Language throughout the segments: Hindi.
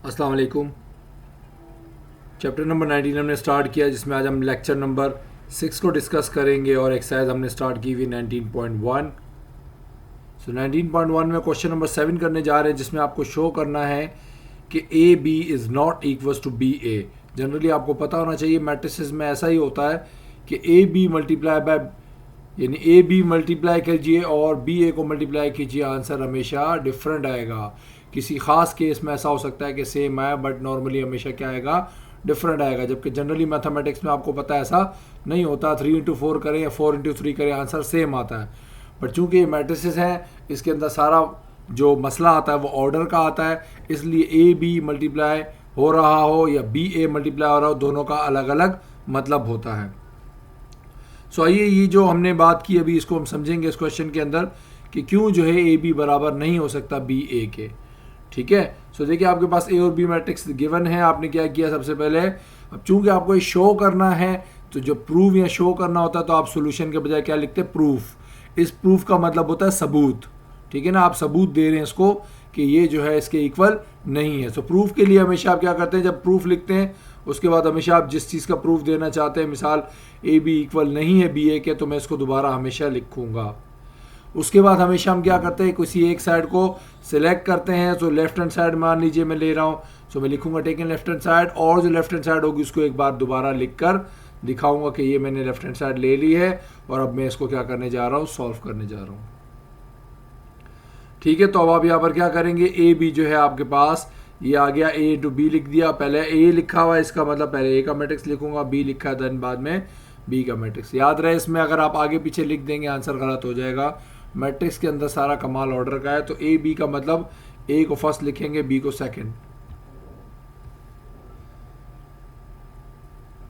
अस्सलाम वालेकुम। चैप्टर नंबर 19 हमने स्टार्ट किया, जिसमें आज हम लेक्चर नंबर 6 को डिस्कस करेंगे और एक्सरसाइज हमने स्टार्ट की हुई 19.1। सो 19.1 में क्वेश्चन नंबर 7 करने जा रहे हैं, जिसमें आपको शो करना है कि A B is not equals to B A. Generally आपको पता होना चाहिए मैट्रिसेस में ऐसा ही होता है कि ए बी मल्टीप्लाई बाय, यानी ए बी मल्टीप्लाई कीजिए और बी ए को मल्टीप्लाई कीजिए, आंसर हमेशा डिफरेंट आएगा। किसी ख़ास केस में ऐसा हो सकता है कि सेम आए, बट नॉर्मली हमेशा क्या आएगा, डिफरेंट आएगा। जबकि जनरली मैथमेटिक्स में आपको पता है ऐसा नहीं होता, 3 इंटू 4 करें या 4 इंटू 3 करें आंसर सेम आता है। बट चूंकि ये मैट्रिसेस हैं, इसके अंदर सारा जो मसला आता है वो ऑर्डर का आता है, इसलिए ए बी मल्टीप्लाई हो रहा हो या बी ए मल्टीप्लाई हो रहा हो, दोनों का अलग अलग मतलब होता है। सो आइए ये जो हमने बात की अभी, इसको हम समझेंगे इस क्वेश्चन के अंदर कि क्यों जो है ए बी बराबर नहीं हो सकता बी ए के। ठीक है, सो देखिए आपके पास ए और बी मैट्रिक्स गिवन है। आपने क्या किया, सबसे पहले अब चूंकि आपको ये शो करना है, तो जो प्रूव या शो करना होता है तो आप सोल्यूशन के बजाय क्या लिखते हैं, प्रूफ। इस प्रूफ का मतलब होता है सबूत। ठीक है ना, आप सबूत दे रहे हैं इसको कि ये जो है इसके इक्वल नहीं है। सो प्रूफ के लिए हमेशा आप क्या करते हैं, जब प्रूफ लिखते हैं उसके बाद हमेशा आप जिस चीज़ का प्रूफ देना चाहते हैं, मिसाल ए बी इक्वल नहीं है बी ए के, तो मैं इसको दोबारा हमेशा लिखूंगा। उसके बाद हमेशा हम क्या करते हैं, किसी एक साइड को सिलेक्ट करते हैं। तो लेफ्ट हैंड साइड मान लीजिए मैं ले रहा हूँ, सो मैं लिखूंगा टेकन लेफ्ट हैंड साइड, और जो लेफ्ट हैंड साइड होगी उसको एक बार दोबारा लिख कर दिखाऊंगा कि ये मैंने लेफ्ट हैंड साइड ले ली है और अब मैं इसको क्या करने जा रहा हूँ, सॉल्व करने जा रहा हूँ। ठीक है, तो अब आप यहाँ पर क्या करेंगे, ए बी जो है आपके पास ये आ गया, ए इंटू बी लिख दिया। पहले ए लिखा हुआ है, इसका मतलब पहले ए का मैट्रिक्स लिखूंगा, बी लिखा है देन बाद में बी का मैट्रिक्स। याद रहे इसमें अगर आप आगे पीछे लिख देंगे आंसर गलत हो जाएगा। मैट्रिक्स के अंदर सारा कमाल ऑर्डर का है। तो ए बी का मतलब ए को फर्स्ट लिखेंगे, बी को सेकंड।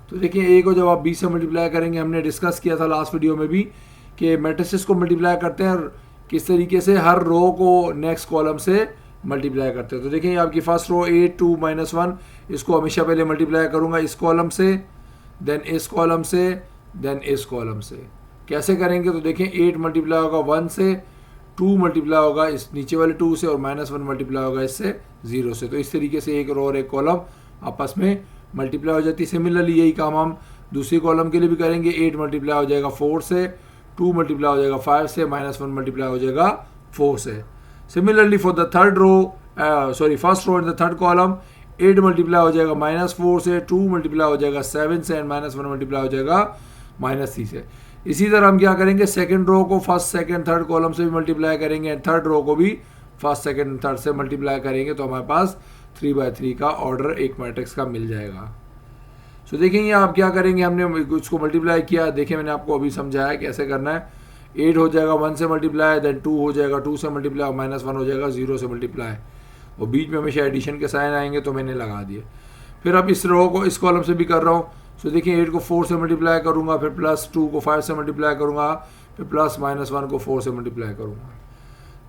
तो देखिए ए को जब आप बी से मल्टीप्लाई करेंगे, हमने डिस्कस किया था लास्ट वीडियो में भी कि मैट्रिसेस को मल्टीप्लाई करते हैं और किस तरीके से हर रो को नेक्स्ट कॉलम से मल्टीप्लाई करते हैं। तो देखिए आपकी फर्स्ट रो 8 2 -1, इसको हमेशा पहले मल्टीप्लाई करूंगा इस कॉलम से, देन इस कॉलम से, देन इस कॉलम से। कैसे करेंगे, तो देखें 8 मल्टीप्लाई होगा 1 से, 2 मल्टीप्लाई होगा इस नीचे वाले 2 से, और -1 मल्टीप्लाई होगा इससे 0 से। तो इस तरीके से एक रो और एक कॉलम आपस में मल्टीप्लाई हो जाती है। सिमिलरली यही काम हम दूसरी कॉलम के लिए भी करेंगे। 8 मल्टीप्लाई हो जाएगा 4 से, 2 मल्टीप्लाई हो जाएगा 5 से, -1 मल्टीप्लाई हो जाएगा 4 से। Similarly for the third row, first row in the third column, 8 multiply हो जाएगा -4 से, 2 मल्टीप्लाई हो जाएगा 7 से, एंड -1 मल्टीप्लाई हो जाएगा -3 से। इसी तरह हम क्या करेंगे, सेकंड रो को फर्स्ट सेकंड थर्ड कॉलम से भी मल्टीप्लाई करेंगे, एंड थर्ड रो को भी फर्स्ट सेकंड थर्ड से मल्टीप्लाई करेंगे, तो हमारे पास 3/3 का ऑर्डर एक मैट्रिक्स का मिल जाएगा। सो देखेंगे आप क्या करेंगे, हमने उसको मल्टीप्लाई किया, देखिए मैंने आपको अभी समझाया कैसे करना है। 8 हो जाएगा 1 से मल्टीप्लाई, देन 2 हो जाएगा 2 से मल्टीप्लाई, -1 हो जाएगा 0 से मल्टीप्लाई, और बीच में हमेशा एडिशन के साइन आएंगे तो मैंने लगा दिए। फिर अब इस रो को इस कॉलम से भी कर रहा हूँ। सो देखिए 8 को 4 से मल्टीप्लाई करूँगा, फिर +2 को 5 से मल्टीप्लाई करूँगा, फिर +-1 को 4 से मल्टीप्लाई करूँगा।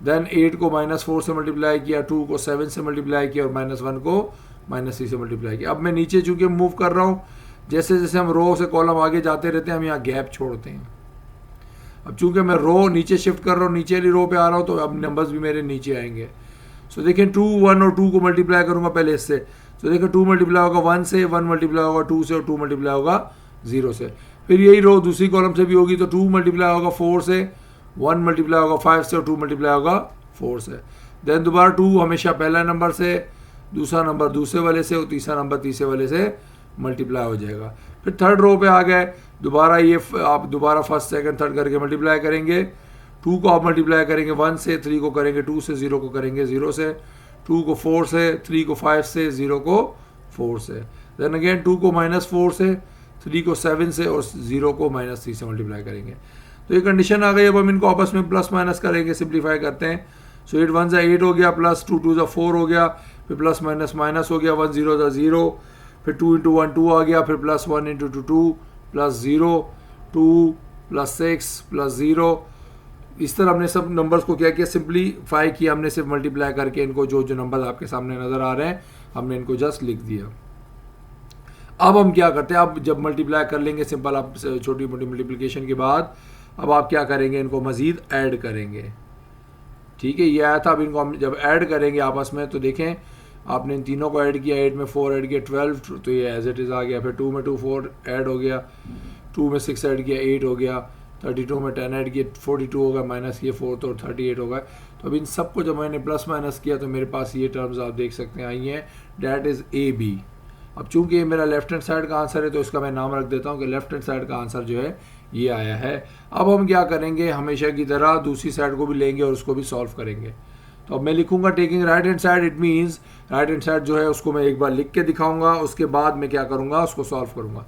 देन 8 को -4 से मल्टीप्लाई किया, 2 को 7 से मल्टीप्लाई किया, और -1 को -3 से मल्टीप्लाई किया। अब मैं नीचे चूँकि मूव कर रहा हूँ, जैसे जैसे हम रो से कॉलम आगे जाते रहते हैं, हम यहाँ गैप छोड़ते हैं। अब चूंकि मैं रो नीचे शिफ्ट कर रहा हूँ, नीचे वाली रो पे आ रहा हूँ, तो अब नंबर्स भी मेरे नीचे आएंगे। सो देखें 2 1 और 2 को मल्टीप्लाई करूँगा पहले इससे। तो देखें 2 मल्टीप्लाई होगा 1 से, 1 मल्टीप्लाई होगा 2 से, और 2 मल्टीप्लाई होगा 0 से। फिर यही रो दूसरी कॉलम से भी होगी, तो 2 मल्टीप्लाई होगा 4 से, 1 मल्टीप्लाई होगा 5 से, और 2 मल्टीप्लाई होगा 4 से। देन दोबारा 2 हमेशा पहला नंबर से, दूसरा नंबर दूसरे वाले से, और तीसरा नंबर तीसरे वाले से मल्टीप्लाई हो जाएगा। फिर थर्ड रो पे आ गए, दोबारा ये आप दोबारा फर्स्ट सेकंड थर्ड करके मल्टीप्लाई करेंगे। 2 को आप मल्टीप्लाई करेंगे 1 से, 3 को करेंगे 2 से, 0 को करेंगे 0 से, 2 को 4 से, 3 को 5 से, 0 को 4 से। देन अगेन 2 को -4 से, 3 को 7 से, और 0 को -3 से मल्टीप्लाई करेंगे। तो ये कंडीशन आ गई। अब हम इनको आपस में प्लस माइनस करेंगे, सिंप्लीफाई करते हैं। सो 8 1 8 हो गया, +2 2 4 हो गया, फिर प्लस माइनस माइनस हो गया, 1 0 0, फिर 2 × 1 2 आ गया, फिर +1 × 2 2, +0 2 +6 +0। इस तरह हमने सब नंबर्स को क्या किया, सिंप्लीफाई किया हमने, सिर्फ मल्टीप्लाई करके इनको जो जो नंबर आपके सामने नज़र आ रहे हैं हमने इनको जस्ट लिख दिया। अब हम क्या करते हैं, अब जब मल्टीप्लाई कर लेंगे सिंपल, आप छोटी मोटी मल्टीप्लिकेशन के बाद अब आप क्या करेंगे, इनको मज़ीद ऐड करेंगे। ठीक है, ये आया था। अब इनको हम जब ऐड करेंगे आपस में, तो देखें आपने इन तीनों को ऐड किया, 8 में 4 ऐड किया 12, तो ये एज इट इज़ आ गया। फिर 2 में 2 4 ऐड हो गया, 2 में 6 ऐड किया 8 हो गया, 32 में 10 ऐड किया 42 होगा, माइनस किए 4 तो 38 होगा। तो अब इन सबको जब मैंने प्लस माइनस किया तो मेरे पास ये टर्म्स आप देख सकते हैं आई हैं, डैट इज़ ए बी। अब चूंकि ये मेरा लेफ्ट हैंड साइड का आंसर है तो इसका मैं नाम रख देता हूँ कि लेफ्ट हैंड साइड का आंसर जो है ये आया है। अब हम क्या करेंगे, हमेशा की तरह दूसरी साइड को भी लेंगे और उसको भी सॉल्व करेंगे। तो अब मैं लिखूंगा taking right hand side, it means right hand side जो है उसको मैं एक बार लिख के दिखाऊंगा, उसके बाद मैं क्या करूंगा, उसको सॉल्व करूंगा।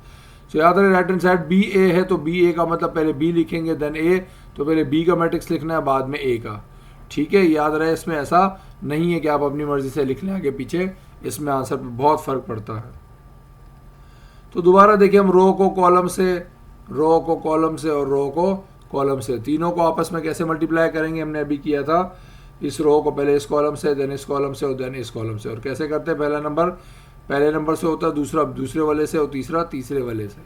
तो याद रहे राइट हैंड साइड बी ए है तो बी ए का मतलब पहले बी लिखेंगे देन ए, तो पहले बी का मैट्रिक्स लिखना है बाद में ए का, ठीक है। याद रहे इसमें ऐसा नहीं है कि आप अपनी मर्जी से लिख लें आगे पीछे, इसमें आंसर पर बहुत फर्क पड़ता है। तो दोबारा देखिए हम रो को कॉलम से, रो को कॉलम से और रो को कॉलम से, तीनों को आपस में कैसे मल्टीप्लाई करेंगे हमने अभी किया था। इस रो को पहले इस कॉलम से, देन इस कॉलम से और देन इस कॉलम से। और कैसे करते हैं, पहला नंबर पहले नंबर से होता है, दूसरा दूसरे वाले से और तीसरा तीसरे वाले से,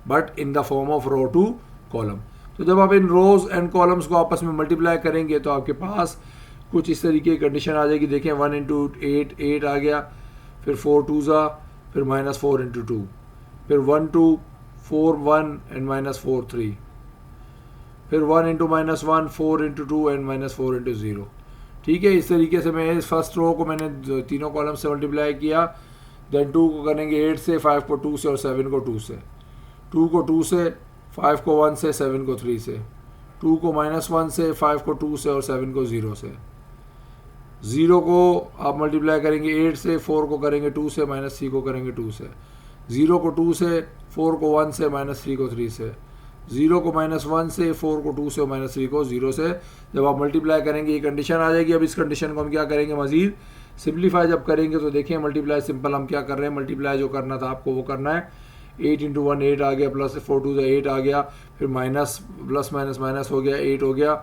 but in the form of row to column. तो जब आप इन रोज एंड कॉलम्स को आपस में मल्टीप्लाई करेंगे तो आपके पास कुछ इस तरीके की कंडीशन आ जाएगी। देखें 1 इंटू 8 8 आ गया, फिर 4 2 ज़ा, फिर -4 इंटू 2, फिर 1 2 4 1 एंड -4 3, फिर 1 इंटू -1 4 इंटू 2 एंड -4 इंटू 0, ठीक है। इस तरीके से मैं इस फर्स्ट रो को मैंने तीनों कॉलम से मल्टीप्लाई किया, देन 2 को करेंगे 8 से, 5 को 2 से और 7 को 2 से, 2 को 2 से, 5 को 1 से, 7 को 3 से, 2 को -1 से, 5 को 2 से और 7 को 0 से, 0 को आप मल्टीप्लाई करेंगे 8 से, 4 को करेंगे 2 से, -3 को करेंगे 2 से, 0 को 2 से, 4 को 1 से, -3 को 3 से, 0 को -1 से, 4 को 2 से और -3 को 0 से। जब आप मल्टीप्लाई करेंगे ये कंडीशन आ जाएगी। अब इस कंडीशन को हम क्या करेंगे, मजीद सिंप्लीफाई जब करेंगे तो देखिए मल्टीप्लाई सिंपल हम क्या कर रहे हैं, मल्टीप्लाई जो करना था आपको वो करना है। 8 इंटू 1 8 आ गया, प्लस 4 2 8 आ गया, फिर माइनस प्लस माइनस माइनस हो गया 8 हो गया।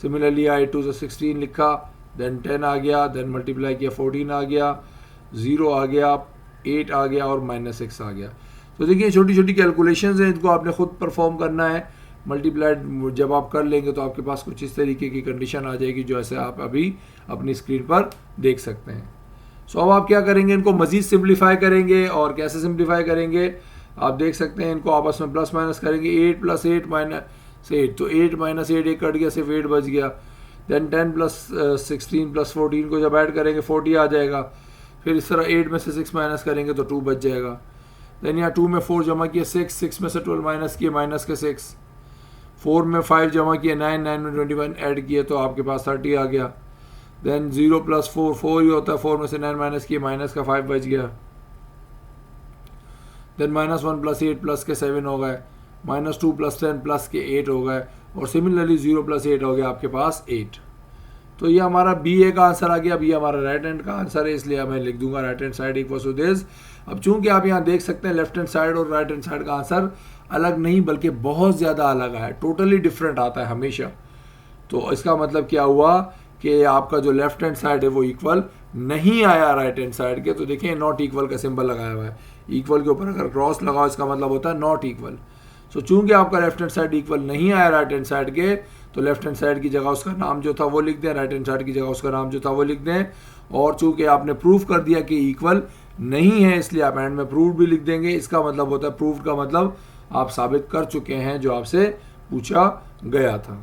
सिमिलरली 8 2 16 लिखा, देन 10 आ गया, देन मल्टीप्लाई किया 14 आ गया, 0 आ गया, 8 आ गया और -6 आ गया। तो देखिए छोटी छोटी कैलकुलेशंस हैं, इनको आपने खुद परफॉर्म करना है। मल्टीप्लाइड जब आप कर लेंगे तो आपके पास कुछ इस तरीके की कंडीशन आ जाएगी जो ऐसे आप अभी अपनी स्क्रीन पर देख सकते हैं। सो अब आप क्या करेंगे, इनको मजीद सिंप्लीफाई करेंगे। और कैसे सिंप्लीफाई करेंगे आप देख सकते हैं, इनको आपस में प्लस माइनस करेंगे। 8 + 8 - 8, तो 8 - 8 एक कट गया, सिर्फ 8 बच गया। देन 10 + 16 + 14 को जब ऐड करेंगे 40 आ जाएगा। फिर इस तरह 8 में से 6 माइनस करेंगे तो 2 बच जाएगा। देन यहाँ 2 में 4 जमा किया 6, 6 में से 12 माइनस किए माइनस के 6, 4 में 5 जमा किया 9, 9 में 21 ऐड किए तो आपके पास 30 आ गया। देन 0 + 4 4 ही होता है, 4 में से 9 माइनस किए माइनस का 5 बच गया। देन -1 + 8 प्लस के 7 हो गए, -2 + 10 प्लस के 8 हो गए, और सिमिलरली 0 + 8 हो गया आपके पास 8। तो ये हमारा BA का आंसर आ गया। अब ये हमारा राइट हैंड का आंसर है, इसलिए मैं लिख दूंगा right hand side equals to this. अब चूंकि आप यहाँ देख सकते हैं लेफ्ट हैंड साइड और राइट हैंड साइड का आंसर अलग नहीं बल्कि बहुत ज़्यादा अलग है, टोटली डिफरेंट आता है हमेशा। तो इसका मतलब क्या हुआ कि आपका जो लेफ्ट हैंड साइड है वो इक्वल नहीं आया राइट हैंड साइड के। तो देखिए नॉट इक्वल का सिंबल लगाया हुआ है, इक्वल के ऊपर अगर क्रॉस लगाओ इसका मतलब होता है नॉट इक्वल। सो चूंकि आपका लेफ्ट हैंड साइड इक्वल नहीं आया राइट हैंड साइड के, तो लेफ्ट हैंड साइड की जगह उसका नाम जो था वो लिख दें, राइट हैंड साइड की जगह उसका नाम जो था वो लिख दें। और चूंकि आपने प्रूफ कर दिया कि इक्वल नहीं है, इसलिए आप एंड में प्रूव भी लिख देंगे। इसका मतलब होता है प्रूफ का मतलब आप साबित कर चुके हैं जो आपसे पूछा गया था।